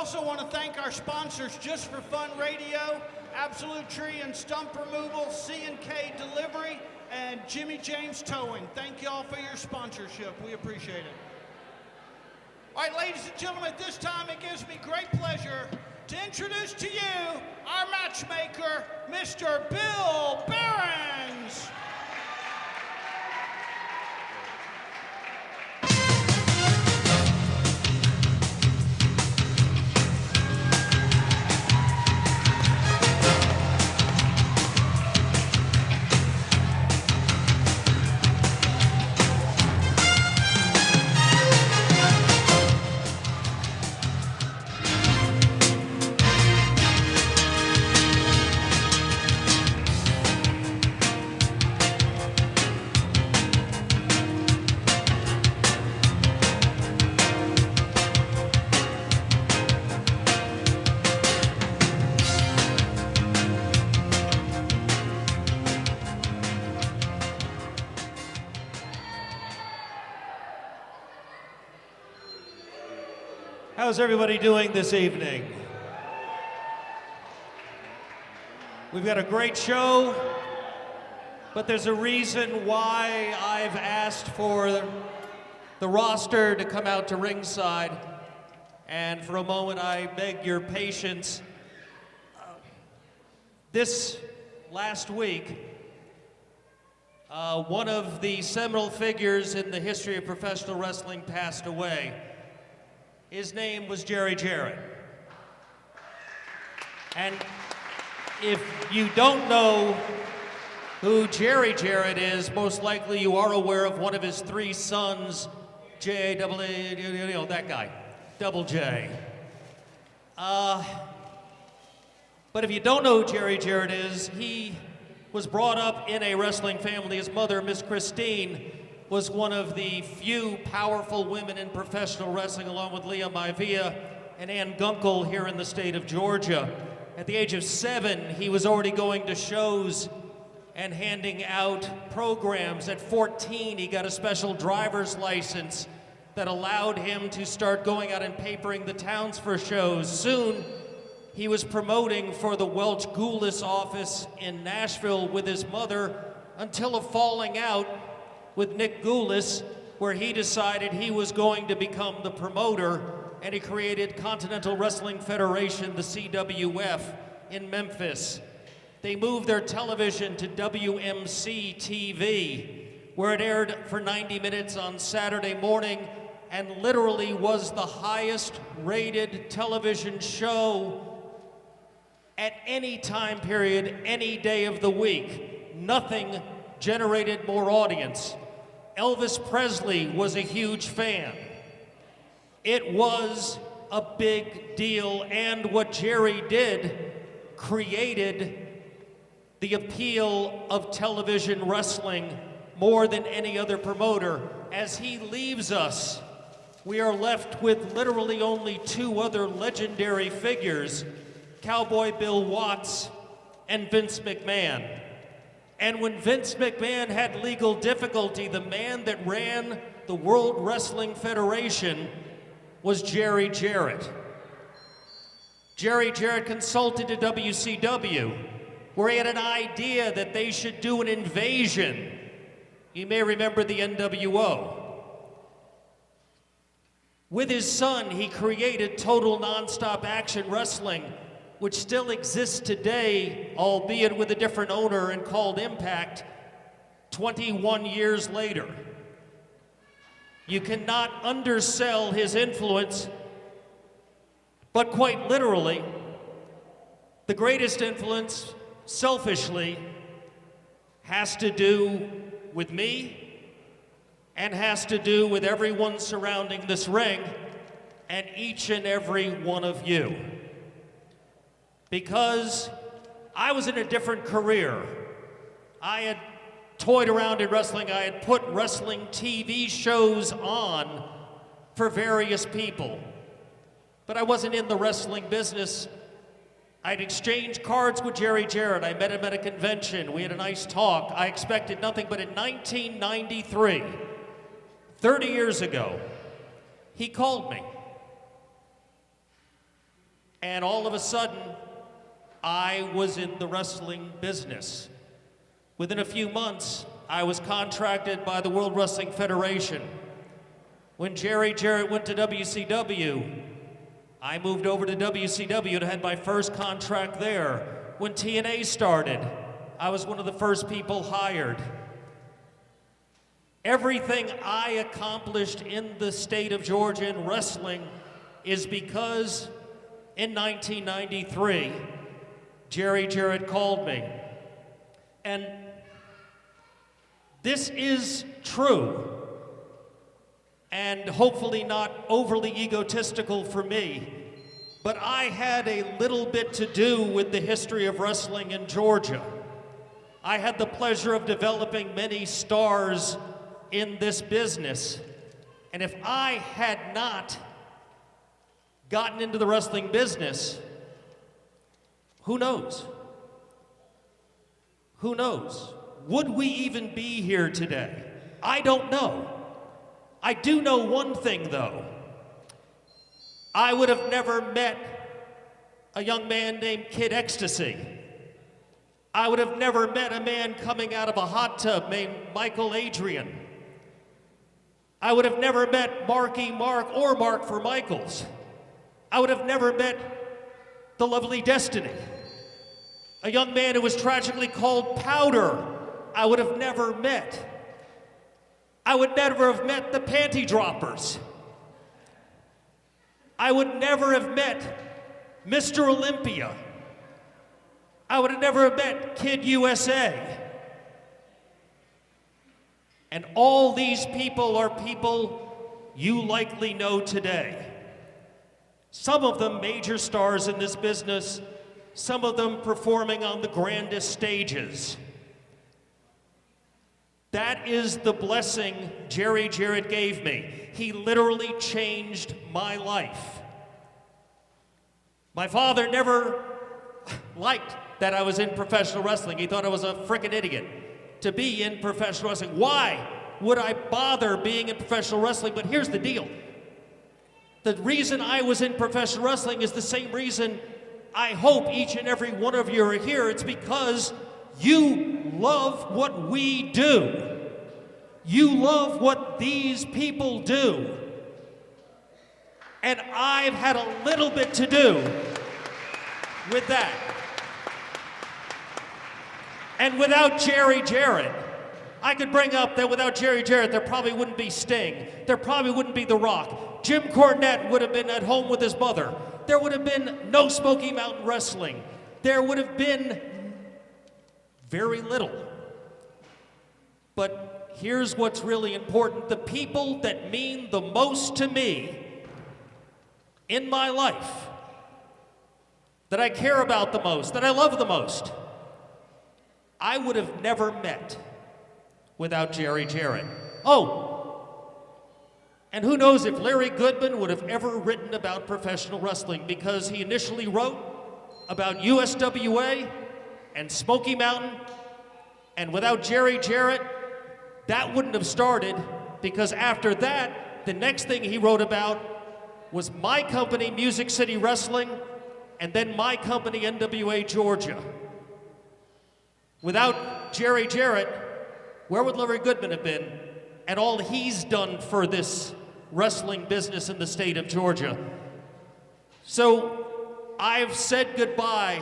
also want to thank our sponsors, Just for Fun Radio, Absolute Tree and Stump Removal, C&K Delivery, and Jimmy James Towing. Thank you all for your sponsorship. We appreciate it. All right, ladies and gentlemen, at this time it gives me great pleasure to introduce to you our matchmaker, Mr. Bill Behrens. How's everybody doing this evening? We've got a great show, but there's a reason why I've asked for the roster to come out to ringside, and for a moment I beg your patience. This last week, one of the seminal figures in the history of professional wrestling passed away. His name was Jarrett. And if you don't know who Jarrett is, most likely you are aware of one of his three sons, J-A-double-A, that guy, Double J. But if you don't know who Jarrett is, he was brought up in a wrestling family. His mother, Miss Christine, was one of the few powerful women in professional wrestling, along with Leah Maivia and Ann Gunkel here in the state of Georgia. At the age of 7, he was already going to shows and handing out programs. At 14, he got a special driver's license that allowed him to start going out and papering the towns for shows. Soon, he was promoting for the Welch Goulis office in Nashville with his mother until a falling out with Nick Goulis, where he decided he was going to become the promoter, and he created Continental Wrestling Federation, the CWF, in Memphis. They moved their television to WMC TV, where it aired for 90 minutes on Saturday morning, and literally was the highest rated television show at any time period, any day of the week. Nothing generated more audience. Elvis Presley was a huge fan. It was a big deal, and what Jerry did created the appeal of television wrestling more than any other promoter. As he leaves us, we are left with literally only two other legendary figures, Cowboy Bill Watts and Vince McMahon. And when Vince McMahon had legal difficulty, the man that ran the World Wrestling Federation was Jarrett. Jarrett consulted to WCW, where he had an idea that they should do an invasion. You may remember the NWO. With his son, he created Total Nonstop Action Wrestling, which still exists today, albeit with a different owner and called Impact, 21 years later. You cannot undersell his influence, but quite literally, the greatest influence, selfishly, has to do with me and has to do with everyone surrounding this ring and each and every one of you. Because I was in a different career. I had toyed around in wrestling. I had put wrestling TV shows on for various people. But I wasn't in the wrestling business. I'd exchanged cards with Jarrett. I met him at a convention. We had a nice talk. I expected nothing, but in 1993, 30 years ago, he called me. And all of a sudden, I was in the wrestling business. Within a few months, I was contracted by the World Wrestling Federation. When Jerry Jarrett went to WCW, I moved over to WCW and had my first contract there. When TNA started, I was one of the first people hired. Everything I accomplished in the state of Georgia in wrestling is because in 1993, Jerry Jarrett called me. And this is true, and hopefully not overly egotistical for me, but I had a little bit to do with the history of wrestling in Georgia. I had the pleasure of developing many stars in this business, and if I had not gotten into the wrestling business, who knows? Who knows? Would we even be here today? I don't know. I do know one thing, though. I would have never met a young man named Kid Ecstasy. I would have never met a man coming out of a hot tub named Michael Adrian. I would have never met Marky Mark or Mark for Michaels. I would have never met the lovely Destiny. A young man who was tragically called Powder, I would have never met. I would never have met the Panty Droppers. I would never have met Mr. Olympia. I would have never have met Kid USA. And all these people are people you likely know today. Some of them major stars in this business, some of them performing on the grandest stages. That is the blessing Jerry Jarrett gave me. He literally changed my life. My father never liked that I was in professional wrestling. He thought I was a frickin' idiot to be in professional wrestling. Why would I bother being in professional wrestling? But here's the deal. The reason I was in professional wrestling is the same reason I hope each and every one of you are here. It's because you love what we do. You love what these people do. And I've had a little bit to do with that. And without Jerry Jarrett, I could bring up that without Jerry Jarrett, there probably wouldn't be Sting. There probably wouldn't be The Rock. Jim Cornette would have been at home with his mother. There would have been no Smoky Mountain Wrestling. There would have been very little. But here's what's really important. The people that mean the most to me in my life, that I care about the most, that I love the most, I would have never met without Jerry Jarrett. Oh, and who knows if Larry Goodman would have ever written about professional wrestling, because he initially wrote about USWA and Smoky Mountain, and without Jerry Jarrett, that wouldn't have started, because after that, the next thing he wrote about was my company, Music City Wrestling, and then my company, NWA Georgia. Without Jerry Jarrett, where would Larry Goodman have been and all he's done for this wrestling business in the state of Georgia? So I've said goodbye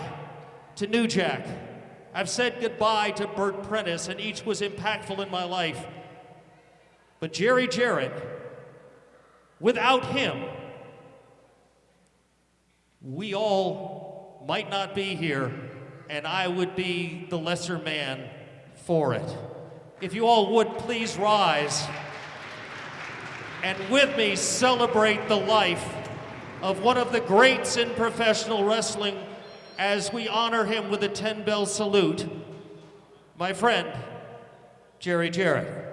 to New Jack. I've said goodbye to Bert Prentice, and each was impactful in my life. But Jerry Jarrett, without him, we all might not be here, and I would be the lesser man for it. If you all would please rise and with me celebrate the life of one of the greats in professional wrestling as we honor him with a 10-bell salute, my friend, Jerry Jarrett.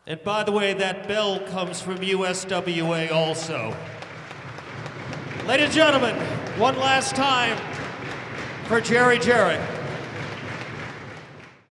And by the way, that bell comes from USWA also. Ladies and gentlemen, one last time for Jerry Jarrett.